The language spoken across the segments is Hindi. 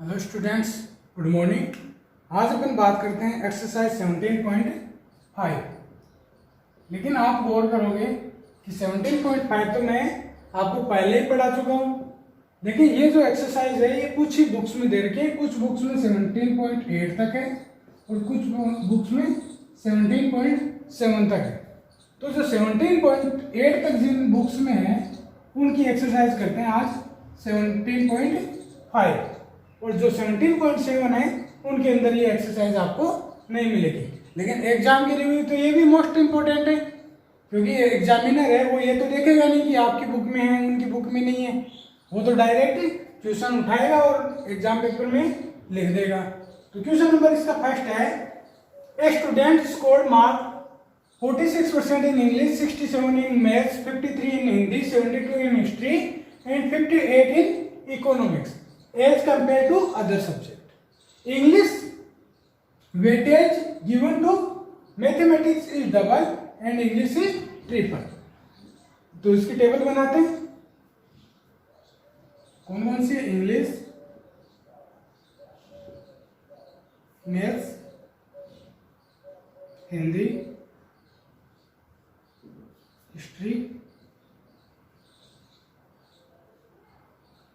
Hello students, good morning. आज अपन बात करते हैं एक्सरसाइज 17.5। लेकिन आप गौर करोगे कि 17.5 तो मैं आपको पहले ही पढ़ा चुका हूँ। देखिए, ये जो एक्सरसाइज है ये कुछ ही बुक्स में दे रखी है। कुछ बुक्स में 17.8 तक है और कुछ बुक्स में 17.7 तक है। तो जो 17.8 तक जिन बुक्स में है उनकी एक्सरसाइज करते हैं आज 17.5, और जो 17.7 है उनके अंदर ये एक्सरसाइज आपको नहीं मिलेगी। लेकिन एग्जाम के रिव्यू तो ये भी मोस्ट इंपॉर्टेंट है, क्योंकि एग्जामिनर है वो ये तो देखेगा नहीं कि आपकी बुक में है उनकी बुक में नहीं है। वो तो डायरेक्ट क्वेश्चन उठाएगा और एग्जाम पेपर में लिख देगा। तो क्वेश्चन नंबर इसका फर्स्ट है, a student scored mark 46% in English, 67 in Maths, 53 in Hindi, 72 in History and 58 in Economics as compared to other subject. English weightage given to mathematics is double and English is triple. तो इसकी टेबल बनाते हैं। कौन कौन सी? English, maths, Hindi, history,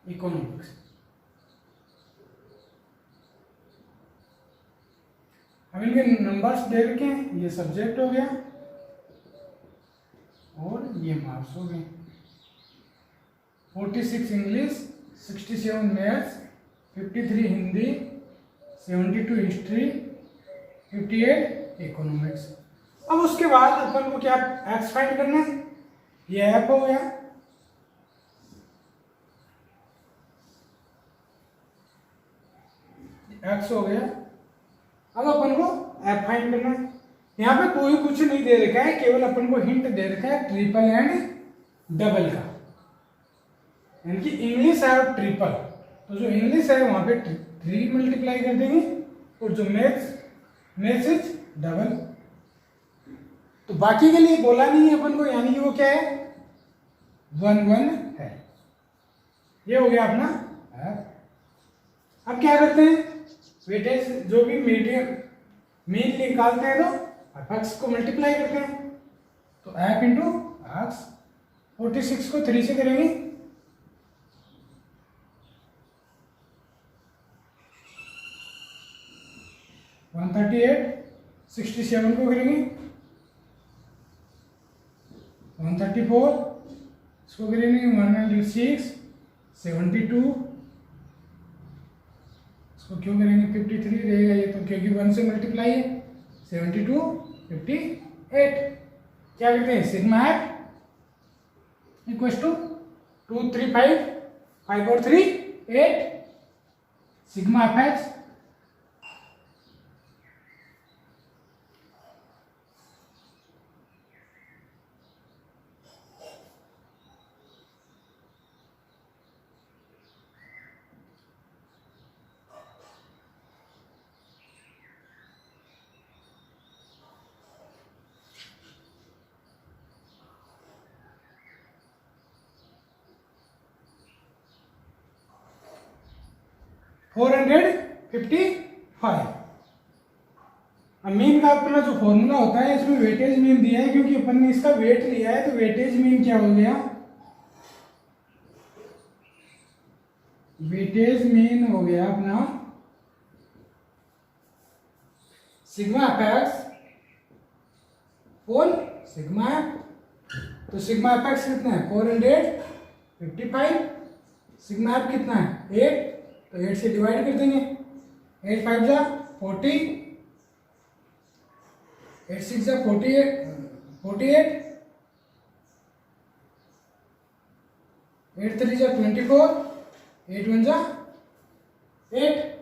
economics. अब इनके नंबर्स दे रखे हैं। ये सब्जेक्ट हो गया और ये मार्क्स हो गए। 46 English, 67 maths, 53 Hindi, 72 history, 58 economics. अब उसके बाद अपन को क्या एक्स फाइंड करना है। ये एफ हो गया, एक्स हो गया। अब अपन को एफ फाइंड करना है। यहाँ पे कोई कुछ नहीं दे रखा है, केवल अपन को हिंट दे रखा है ट्रिपल एंड डबल का, यानी कि इंग्लिश है और ट्रिपल। तो जो इंग्लिश है वहां पे 3 मल्टीप्लाई कर देंगे और जो मैथ्स इज डबल। तो बाकी के लिए बोला नहीं है अपन को, यानी कि वो क्या है 1-1 है। ये हो गया अपना एफ। अब क्या करते हैं, वेटेज जो भी मीन निकालते हैं तो एक्स को मल्टीप्लाई करते हैं। तो एफ इंटू एक्स, 46 को 3 से करेंगे, 138, 67 को करेंगे 134, इसको करेंगे 106, 72, इसको क्यों करेंगे 53 रहेगा ये तो, क्योंकि 1 से मल्टीप्लाई है। 72, 58। क्या करते हैं, सिग्मा एफ इक्वल टू 2, 3, 5 और 3 8, सिग्मा एफ एक्स। $455। अब मीन का अपना जो फॉर्मूला होता है, इसमें वेटेज मीन दिया है क्योंकि अपन ने इसका वेट लिया है। तो वेटेज मीन क्या हो गया, वेटेज मीन हो गया अपना सिग्मा एफ और सिग्मा एफ। तो सिग्मा एफ एक्स कितना है 455, सिग्मा एफ कितना है 8, तो 8 से डिवाइड कर देंगे। 8 5 जा 40, 8 6 जा 48, 8 3 जा 24, 8 1 जा 8।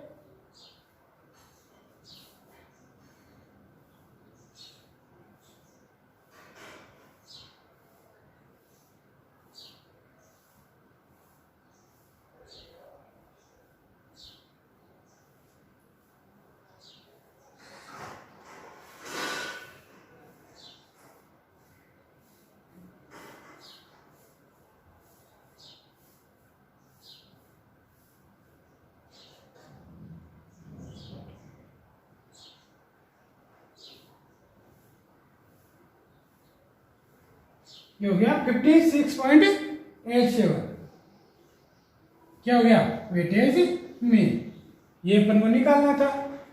क्या हो गया 56.87, क्या हो गया वेटेज मीन। ये अपन को निकालना था।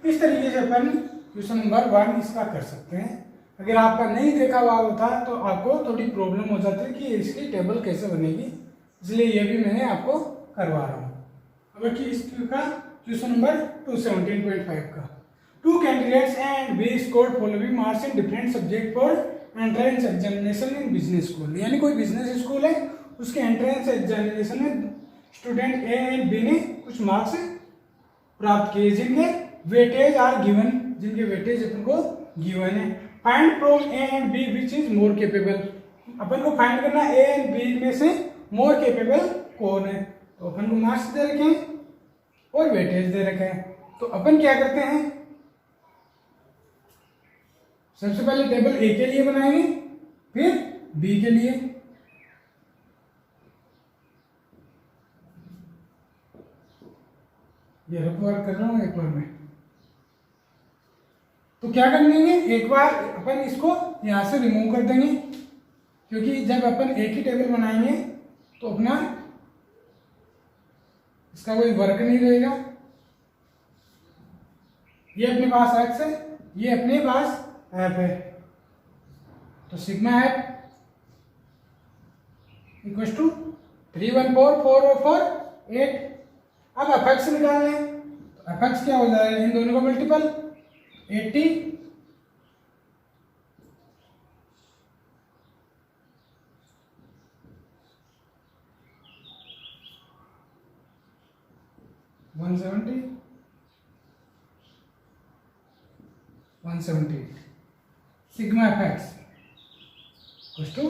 इस तरीके से अपन क्वेश्चन नंबर 1 इसका कर सकते हैं। अगर आपका नहीं देखा हुआ होता तो आपको थोड़ी प्रॉब्लम हो जाती कि इसकी टेबल कैसे बनेगी, इसलिए ये भी मैंने आपको करवा रहा हूँ। अब कि इसका क्वेश्चन नंबर 217.5 का, 2 candidates and B scored following marks in different subject for entrance examination in business school. यानी कोई बिजनेस स्कूल है, उसके एंट्रेंस एग्जामिनेशन में स्टूडेंट ए एंड बी ने कुछ मार्क्स प्राप्त किए जिनके वेटेज आर गिवन, जिनके वेटेज अपन को गिवन है। Find from A and B which is more capable. अपन को फाइंड करना ए एंड बी में से मोर केपेबल कौन है। तो अपन को मार्क्स दे रखे हैं और वेटेज दे रखे हैं। तो अपन क्या करते हैं, सबसे पहले टेबल ए के लिए बनाएंगे, फिर बी के लिए। ये रफ वर्क कर रहा हूं एक बार में। तो क्या कर लेंगे, एक बार अपन इसको यहां से रिमूव कर देंगे, क्योंकि जब अपन एक ही टेबल बनाएंगे तो अपना इसका कोई वर्क नहीं रहेगा। ये अपने पास एक्स है, ये अपने पास एफ है, तो सिग्मा एफ इक्वल टू 314,404 8। अब एफ एक्स निकालना है, तो एफ एक्स क्या हो जाएगा, इन दोनों का multiple 80 170 178 sigma F X equal to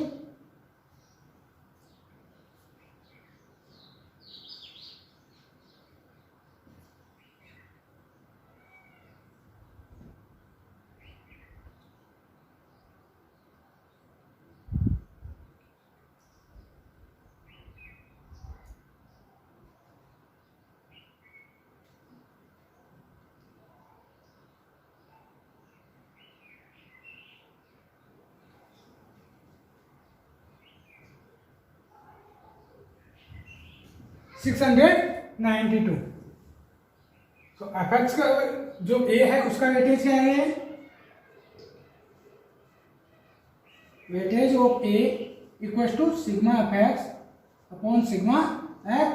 692। तो एफ एक्स का जो ए है उसका वेटेज क्या है, weightage of a equal to sigma F X upon sigma F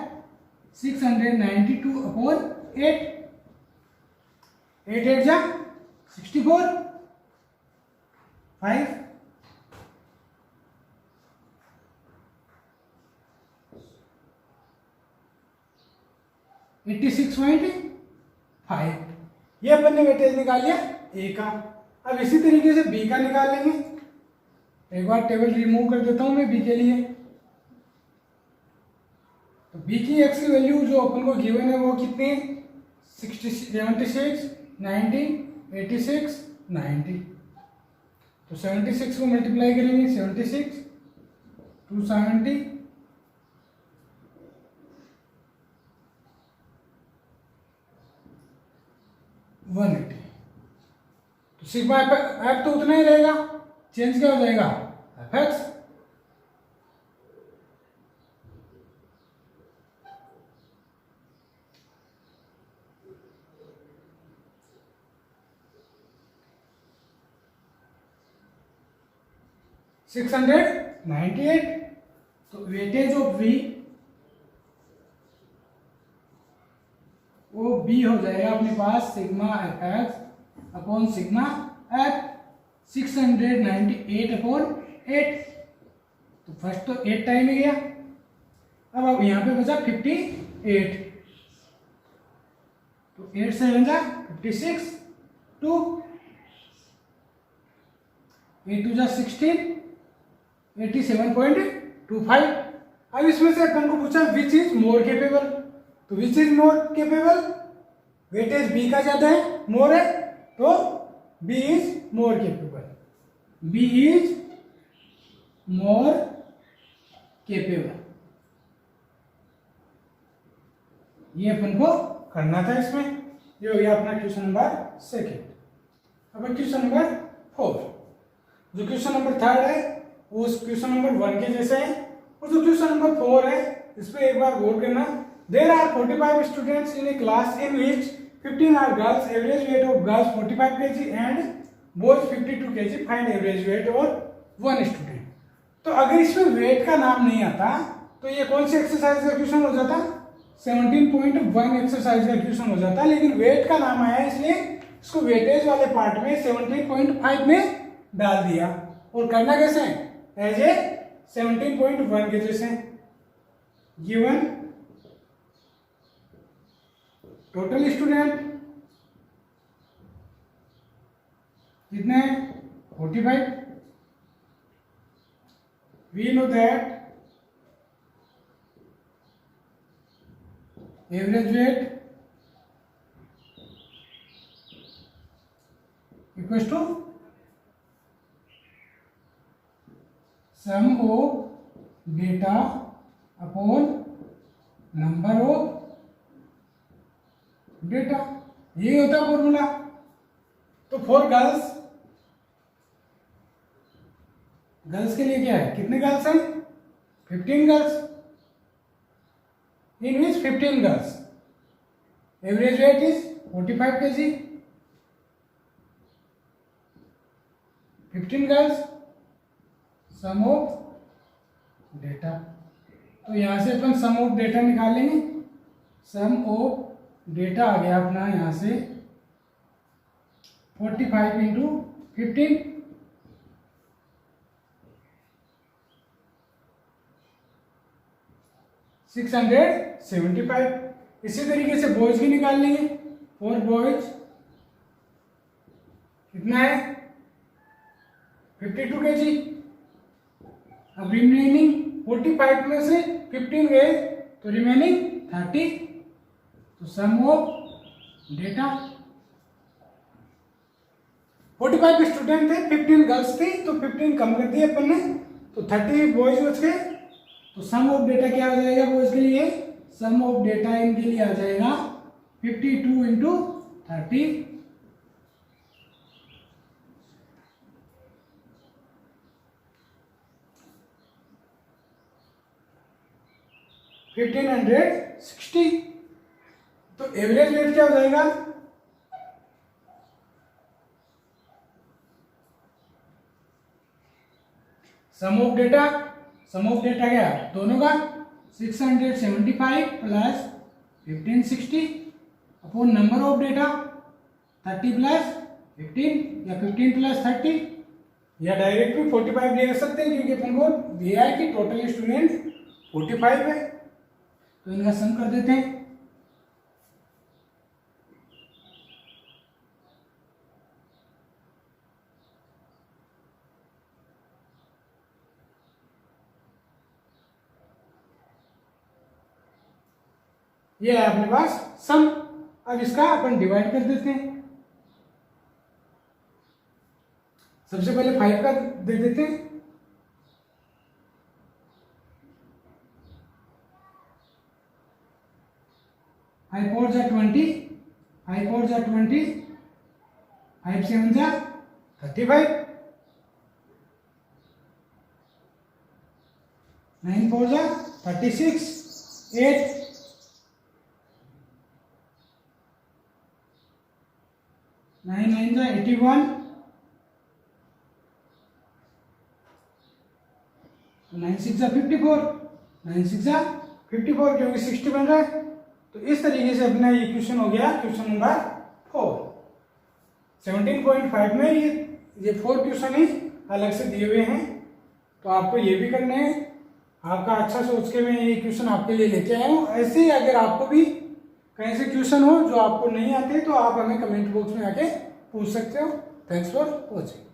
692 upon 8 8 जा 64 5 86.5। ये अपन ने वेटेज निकाल लिया ए का। अब इसी तरीके से बी का निकाल लेंगे। एक बार टेबल रिमूव कर देता हूं मैं बी के लिए। तो बी की एक्स की वैल्यू जो अपन को गिवन है वो कितनी है, 76 90 86 90। तो 76 को मल्टीप्लाई करेंगे, 76 270 180। तो सिग्मा एफ तो उतना ही रहेगा, चेंज क्या हो जाएगा एफ एक्स। $698। तो वेटेज ऑफ वी वो बी हो जाएगा अपने पास sigma F X upon sigma F 698 upon 8। तो फर्स्ट तो 8 टाइम ही गया। अब यहाँ पे बचा 58। तो 8 से 56 2 8 2 जा 16 87.25। अब इसमें से अपन को पूछा विच इज मोर केपेबल। तो which is more capable, weightage B का ज्यादा है, मोर है, तो B is more capable. B is more capable. ये अपन को करना था इसमें। ये हो गया अपना क्वेश्चन नंबर 2। अब क्वेश्चन नंबर 4। जो क्वेश्चन नंबर 3 है उस क्वेश्चन नंबर 1 के जैसे है। और जो क्वेश्चन नंबर 4 है इस पे एक बार गौर करना। There are 45 students in a class in which 15 are girls, average weight of girls 45 kg and boys 52 kg, find average weight और 1 स्टूडेंट। तो अगर इसमें वेट का नाम नहीं आता तो ये कौन सी एक्सरसाइज का क्वेश्चन हो जाता? 17.1 एक्सरसाइज का क्वेश्चन हो जाता। लेकिन वेट का नाम आया इसलिए इसको वेटेज वाले पार्ट में 17.5 में डाल दिया। और करना कैसे? एज ए 17.1 के जैसे। गिवन टोटल स्टूडेंट कितने हैं? 45। We know that average weight equals to sum of data upon number of data, ये होता है फॉर्मूला। तो फॉर गर्ल्स, गर्ल्स के लिए क्या है? कितने गर्ल्स हैं? 15 girls, in which 15 girls, average weight is 45 kg, 15 girls, sum of data। तो यहां से अपन सम ऑफ डेटा निकाल लेंगे। सम ऑफ डेटा आ गया अपना यहां से 45 इंटू 15, 675। इसी तरीके से बॉयज की निकाल लेंगे। फॉर बॉयज कितना है? 52 kg। अब रिमेनिंग 45 में से 15 गए तो रिमेनिंग 30। तो सम ऑफ डेटा 45 स्टूडेंट थे, 15 गर्ल्स थी, तो 15 कम कर दिए अपन ने, तो 30 बॉयज बच गए। तो सम ऑफ डेटा क्या आ जाएगा बॉयज के लिए? सम ऑफ डेटा इनके लिए आ जाएगा 52 इंटू 30, 1560। तो एवरेज वेट क्या हो जाएगा? Sum of data, sum of data क्या दोनों का? 675 plus 1560 upon number of data 30 plus 15 या 15 प्लस 30, या डायरेक्ट भी 45 ले सकते हैं क्योंकि अपन को दिया है कि टोटल स्टूडेंट 45 है। तो इनका सम कर देते हैं। ये है अपने पास सम। अब इसका अपन डिवाइड कर देते हैं। सबसे पहले 5 का दे देते हैं। फाइव 4 जा 20, 5 4 जा 20, 5 7 जा 35, 9 4 जा 36, 8 9 9 जा 81, 9 6 जा 54, 9 6 जा 54 क्योंकि 60 बन रहा है। तो इस तरीके से अपना ये क्वेश्चन हो गया क्वेश्चन नंबर 4। 17.5 में ये 4 क्वेश्चन ही अलग से दिए हुए हैं, तो आपको ये भी करने हैं। आपका अच्छा सोच के मैं ये क्वेश्चन आपके लिए लेके आया हूँ। ऐसे ही अगर आपको भी कहीं से क्वेश्चन हो जो आपको नहीं आते तो आप हमें कमेंट बॉक्स में आके पूछ सकते हो। Thanks for watching.